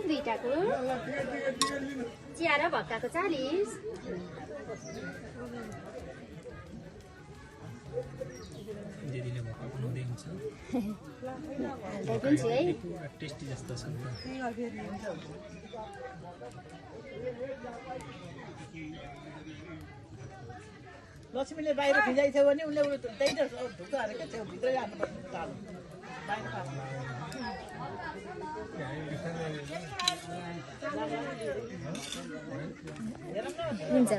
दुईटाको चिया र भक्काको 40 दिदीले भक्का बनाउँदै हुन्छ हाल्दै पनि छु है टेस्टी जस्तो छ लक्ष्मीले बाहिर भिजाइथ्यो भने उनले त्यही त ढुक्क हालेको थियो भित्रै हाल्नुपर्छ ताल बाहिर हुन्छ